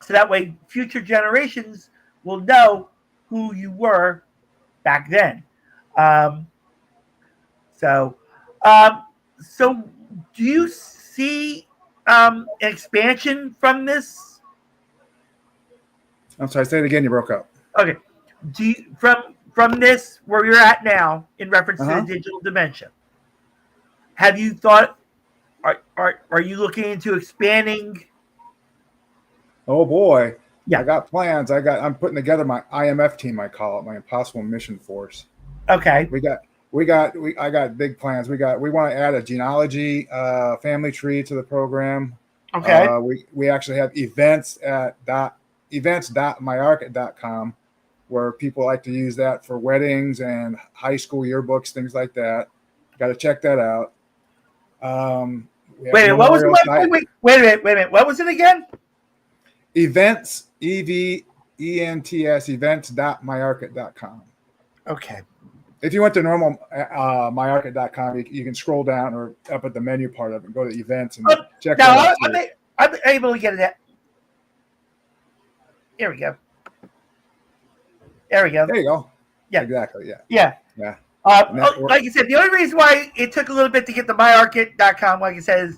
[SPEAKER 1] that way future generations will know who you were back then. So do you see an expansion from this?
[SPEAKER 2] I'm sorry, say it again. You broke up.
[SPEAKER 1] Okay. Do you, from this where you're at now in reference to digital dementia, have you thought? Are you looking into expanding?
[SPEAKER 2] Oh boy,
[SPEAKER 1] yeah,
[SPEAKER 2] I got plans. I'm putting together my IMF team. I call it my Impossible Mission Force.
[SPEAKER 1] Okay.
[SPEAKER 2] We I got big plans. We want to add a genealogy family tree to the program.
[SPEAKER 1] Okay.
[SPEAKER 2] We actually have events.myarket.com where people like to use that for weddings and high school yearbooks, things like that. Got to check that out.
[SPEAKER 1] Wait, what was the website? Wait a minute. What was it again?
[SPEAKER 2] Events, EVENTS, events.myarket.com.
[SPEAKER 1] Okay.
[SPEAKER 2] If you went to normal myarket.com, you can scroll down or up at the menu part of it and go to events and check that out.
[SPEAKER 1] I'm able to get it. Here we go. There we go.
[SPEAKER 2] There you go.
[SPEAKER 1] Yeah.
[SPEAKER 2] Exactly.
[SPEAKER 1] Yeah. Like you said, the only reason why it took a little bit to get the myarket.com, like I said, is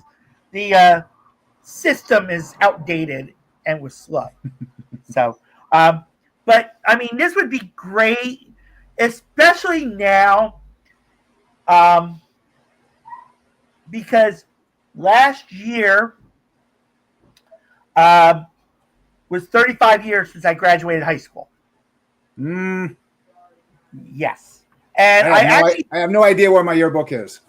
[SPEAKER 1] the system is outdated and was slow. So, but I mean, this would be great, especially now, because last year was 35 years since I graduated high school. Yes. And
[SPEAKER 2] I have no idea where my yearbook is.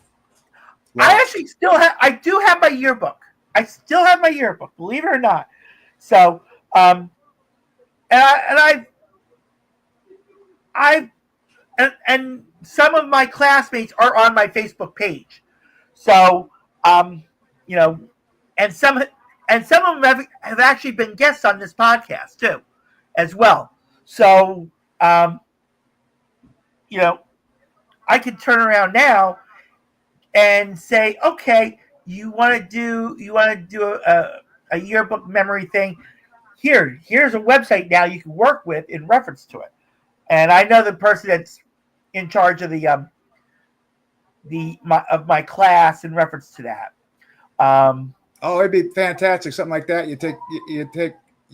[SPEAKER 1] Wow. I do have my yearbook. I still have my yearbook, believe it or not. So, and some of my classmates are on my Facebook page. So, you know, and some of them have actually been guests on this podcast too, as well. So, you know, I can turn around now and say, okay, you want to do a yearbook memory thing. Here's a website now you can work with in reference to it. And I know the person that's in charge of my class in reference to that.
[SPEAKER 2] It'd be fantastic. Something like that.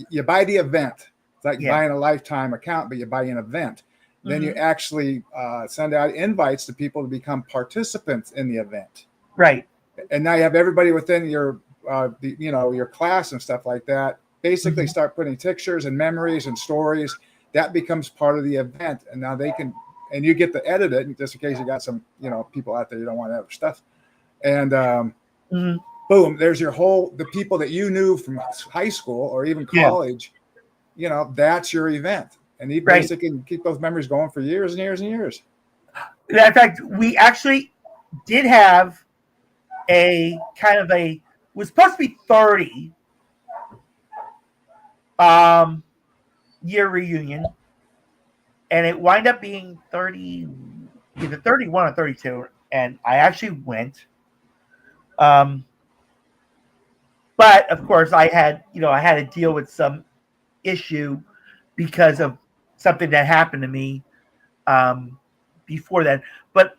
[SPEAKER 2] You buy the event. It's like buying a lifetime account, but you buy an event. Then you actually send out invites to people to become participants in the event.
[SPEAKER 1] Right.
[SPEAKER 2] And now you have everybody within your, your class and stuff like that. Basically start putting pictures and memories and stories. That becomes part of the event. And now they can, and you get to edit it just in case you got some, people out there you don't want to have stuff. And boom, there's the people that you knew from high school or even college, that's your event. And you basically can keep those memories going for years and years and years.
[SPEAKER 1] In fact, we actually did have a kind of it was supposed to be 30 year reunion, and it wound up being 30, either 31 or 32, and I actually went. But of course, I had to deal with some issue because of something that happened to me before that. But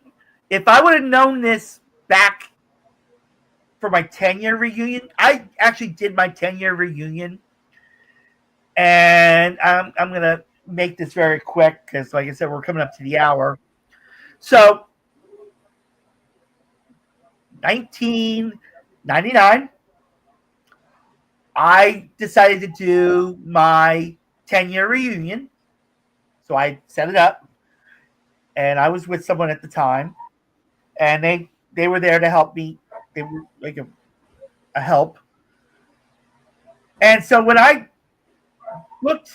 [SPEAKER 1] if I would have known this back for my 10-year reunion, I actually did my 10-year reunion. And I'm going to make this very quick because, like I said, we're coming up to the hour. So, 1999, I decided to do my 10-year reunion. So I set it up, and I was with someone at the time, and they were there to help me. They were like a help. And so when I booked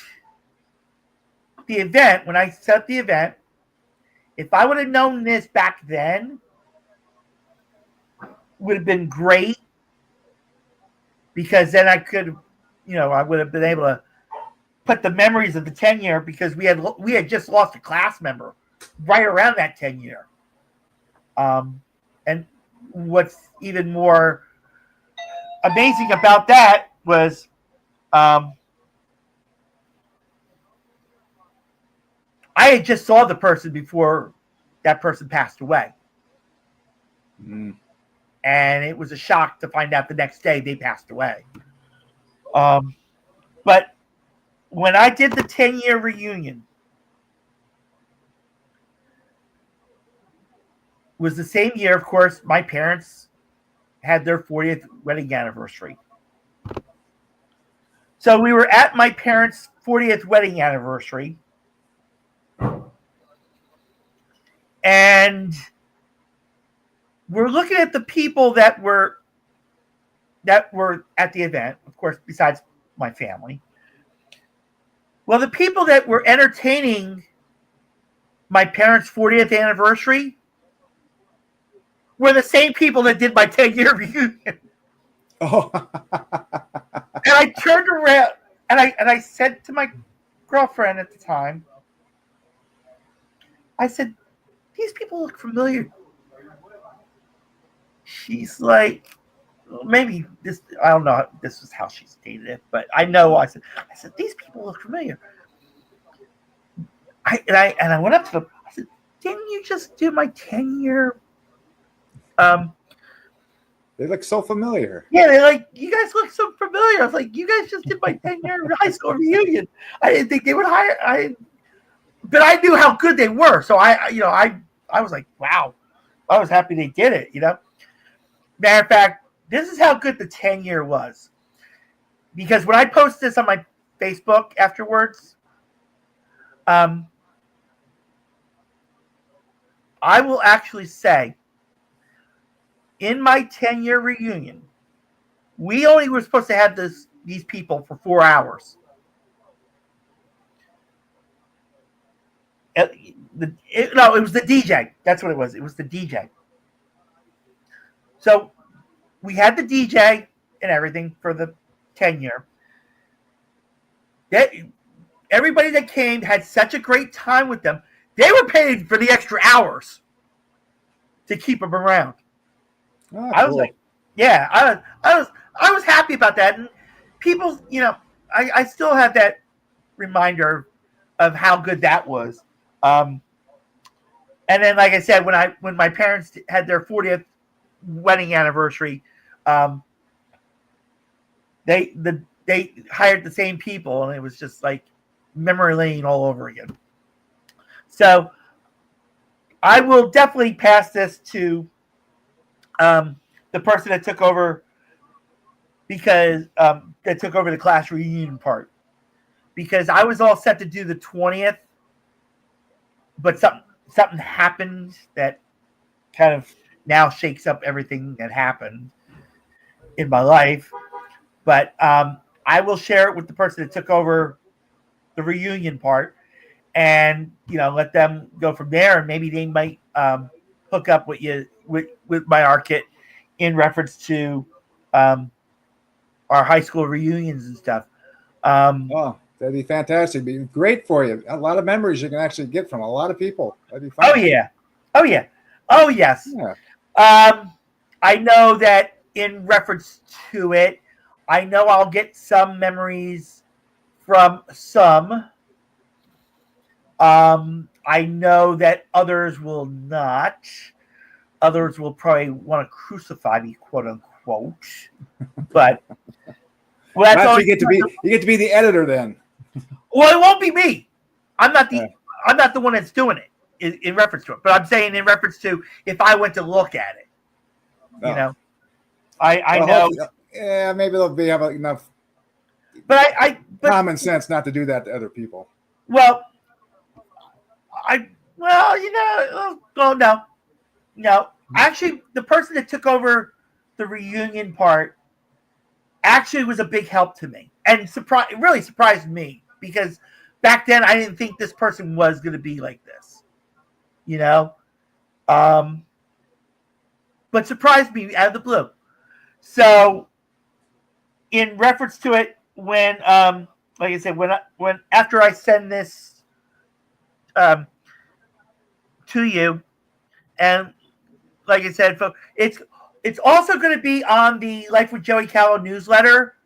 [SPEAKER 1] the event, when I set up the event, if I would have known this back then, would have been great, because then I could, I would have been able to put the memories of the 10-year, because we had just lost a class member right around that 10-year. And what's even more amazing about that was I had just saw the person before that person passed away. And it was a shock to find out the next day they passed away. But when I did the 10-year reunion, was the same year, of course, my parents had their 40th wedding anniversary. So we were at my parents' 40th wedding anniversary. And we're looking at the people that were at the event, of course, besides my family. Well, the people that were entertaining my parents' 40th anniversary were the same people that did my 10-year reunion.
[SPEAKER 2] Oh.
[SPEAKER 1] And I turned around and I said to my girlfriend at the time, I said, these people look familiar. She's like, maybe this, I don't know, this is how she stated it, but I know I said, these people look familiar. I went up to them, I said, didn't you just do my 10-year?
[SPEAKER 2] They look so familiar.
[SPEAKER 1] Yeah, they're like, you guys look so familiar. I was like, you guys just did my 10-year high school reunion. I didn't think they would hire. But I knew how good they were. So I was like, wow. I was happy they did it, Matter of fact, this is how good the 10-year was. Because when I posted this on my Facebook afterwards, I will actually say, in my 10-year reunion, we only were supposed to have these people for 4 hours. It was the DJ. That's what it was. It was the DJ. So we had the DJ and everything for the 10-year. Everybody that came had such a great time with them. They were paid for the extra hours to keep them around.
[SPEAKER 2] Oh,
[SPEAKER 1] I was like, yeah, I was happy about that. And people, I still have that reminder of how good that was. And then, like I said, when my parents had their 40th wedding anniversary, they hired the same people, and it was just like memory lane all over again. So I will definitely pass this to the person that took over, because that took over the class reunion part, because I was all set to do the 20th, but something happened that kind of now shakes up everything that happened in my life. But I will share it with the person that took over the reunion part, and let them go from there, and maybe they might hook up with you with my ARKit in reference to our high school reunions and stuff.
[SPEAKER 2] Oh, that'd be fantastic. It'd be great for you. A lot of memories you can actually get from a lot of people. That'd be fun.
[SPEAKER 1] Oh yeah. Oh yes.
[SPEAKER 2] Yeah.
[SPEAKER 1] I know that in reference to it, I know I'll get some memories from some. I know that others will not. Others will probably want to crucify me, quote unquote. But
[SPEAKER 2] well, you get to be the editor then.
[SPEAKER 1] Well, it won't be me. I'm not the one that's doing it in reference to it. But I'm saying in reference to if I went to look at it. I know.
[SPEAKER 2] Yeah, maybe they'll have enough.
[SPEAKER 1] But
[SPEAKER 2] common sense not to do that to other people.
[SPEAKER 1] Well, no. Actually, the person that took over the reunion part actually was a big help to me, and it really surprised me, because back then I didn't think this person was going to be like this, but surprised me out of the blue. So, in reference to it, when like I said, when after I send this to you, and like I said, it's also going to be on the Life with Joey Calvo newsletter,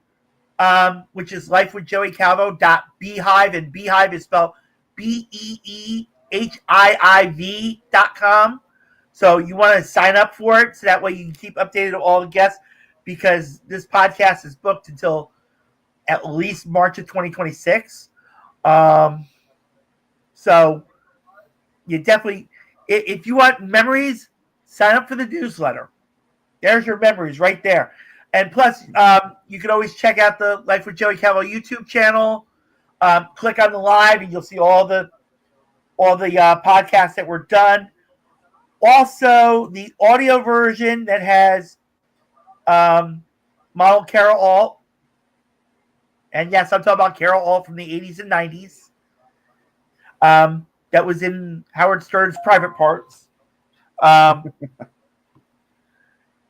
[SPEAKER 1] which is lifewithjoeycalvo.beehive, and Beehive is spelled BEEHIIV.com. So you want to sign up for it, so that way you can keep updated on all the guests, because this podcast is booked until at least March of 2026. So you definitely, if you want memories, sign up for the newsletter. There's your memories right there. And plus, you can always check out the Life with Joey Calvo YouTube channel. Click on the live, and you'll see all the podcasts that were done. also the audio version that has model Carol Alt. And yes, I'm talking about Carol Alt from the 80s and 90s. That was in Howard Stern's Private Parts.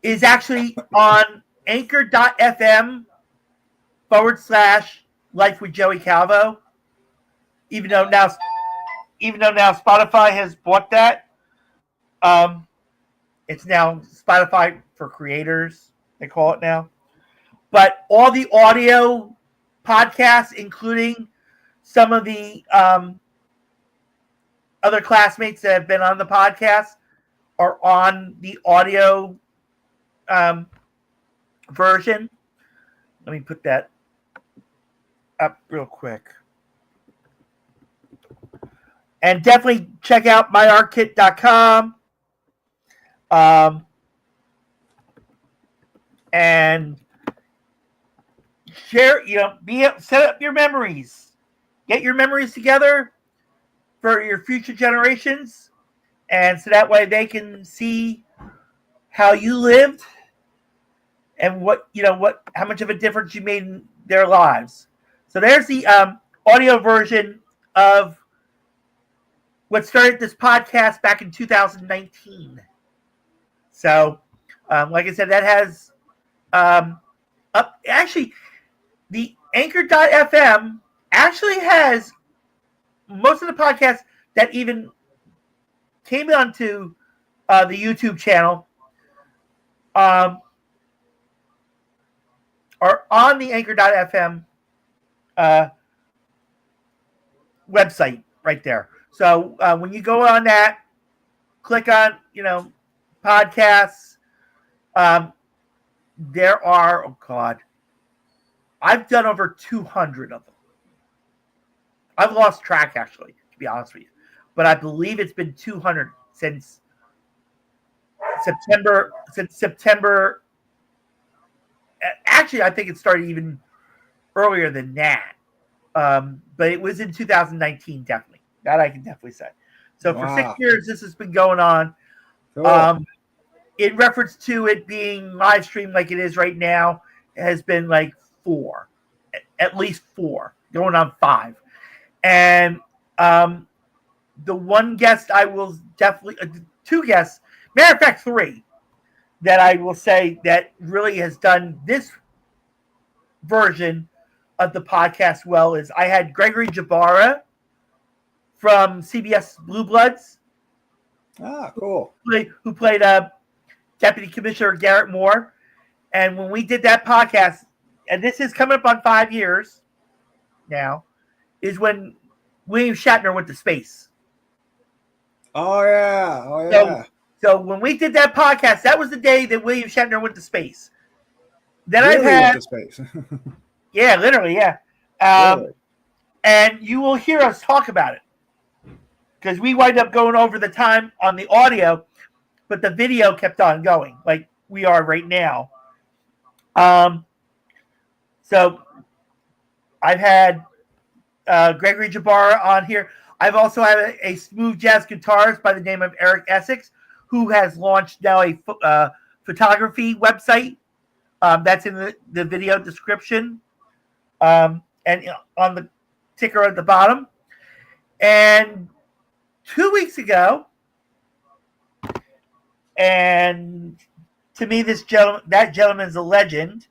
[SPEAKER 1] Is actually on anchor.fm/Life with Joey Calvo. Even though now Spotify has bought that. It's now Spotify for creators, they call it now. But all the audio podcasts, including some of the other classmates that have been on the podcast, are on the audio version. Let me put that up real quick. And definitely check out myartkit.com. And share, set up your memories. Get your memories together for your future generations. And so that way they can see how you lived and how much of a difference you made in their lives. So there's the audio version of what started this podcast back in 2019. So, like I said, that has actually the anchor.fm actually has most of the podcasts that even came onto the YouTube channel are on the anchor.fm website right there. So when you go on that, click on, podcasts. There are, oh God, I've done over 200 of them. I've lost track, actually, to be honest with you. But I believe it's been 200 since September. Actually, I think it started even earlier than that. But it was in 2019, definitely. That I can definitely say. So for 6 years, this has been going on. Cool. In reference to it being live streamed like it is right now, it has been like 4, at least 4, going on 5. And the one guest I will definitely, 2 guests, matter of fact 3, that I will say that really has done this version of the podcast well is I had Gregory Gebhardt from CBS Blue Bloods.
[SPEAKER 2] Ah, cool.
[SPEAKER 1] Who played Deputy Commissioner Garrett Moore. And when we did that podcast, and this is coming up on 5 years now, is when William Shatner went to space.
[SPEAKER 2] Oh, yeah.
[SPEAKER 1] So when we did that podcast, that was the day that William Shatner went to space. Then
[SPEAKER 2] really
[SPEAKER 1] I've had...
[SPEAKER 2] went to space.
[SPEAKER 1] Yeah, literally, yeah. Really? And you will hear us talk about it. Because we wind up going over the time on the audio, but the video kept on going, like we are right now. So I've had Gregory Gebhardt on here. I've also had a smooth jazz guitarist by the name of Eric Essex, who has launched now a photography website. That's in the video description. And on the ticker at the bottom. And 2 weeks ago, and to me, that gentleman's a legend,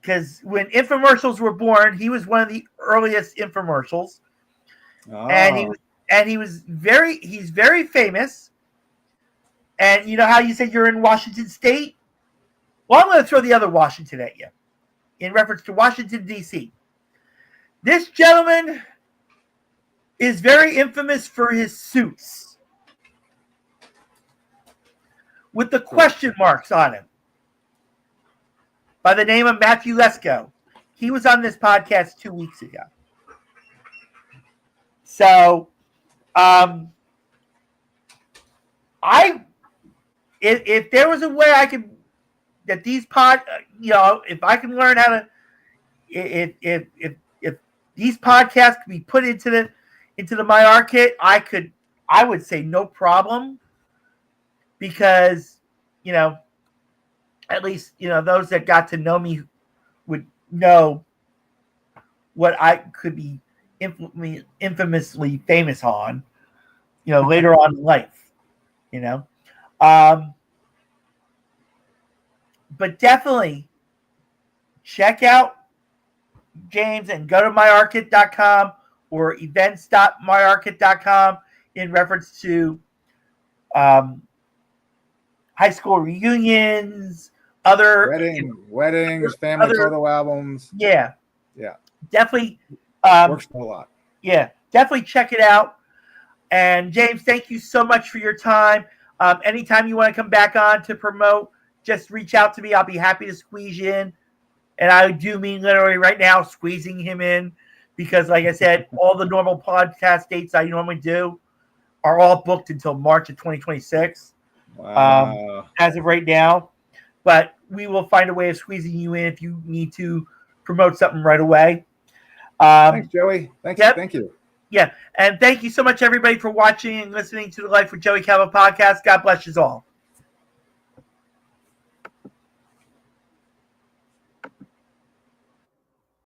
[SPEAKER 1] because when infomercials were born, he was one of the earliest infomercials, and he's very famous. And you know how you said you're in Washington State? Well, I'm going to throw the other Washington at you, in reference to Washington D.C. This gentleman is very infamous for his suits with the question marks on him, by the name of Matthew Lesko. He was on this podcast 2 weeks ago. So, if there was a way I could, that these if I can learn how to, if these podcasts could be put into the MyR kit, I would say no problem because, at least, those that got to know me would know what I could be infamously famous on, later on in life, But definitely check out James and go to myarkit.com or events.myarkit.com in reference to high school reunions, other
[SPEAKER 2] weddings, family photo albums.
[SPEAKER 1] Yeah. Definitely
[SPEAKER 2] works a lot.
[SPEAKER 1] Yeah, definitely check it out. And James, thank you so much for your time. Anytime you want to come back on to promote, just reach out to me. I'll be happy to squeeze you in. And I do mean literally right now squeezing him in, because like I said, all the normal podcast dates I normally do are all booked until March of 2026.
[SPEAKER 2] Wow.
[SPEAKER 1] As of right now. But we will find a way of squeezing you in if you need to promote something right away.
[SPEAKER 2] Thanks, Joey. Thank you.
[SPEAKER 1] Yeah. And thank you so much, everybody, for watching and listening to the Life with Joey Calvo podcast. God bless you all.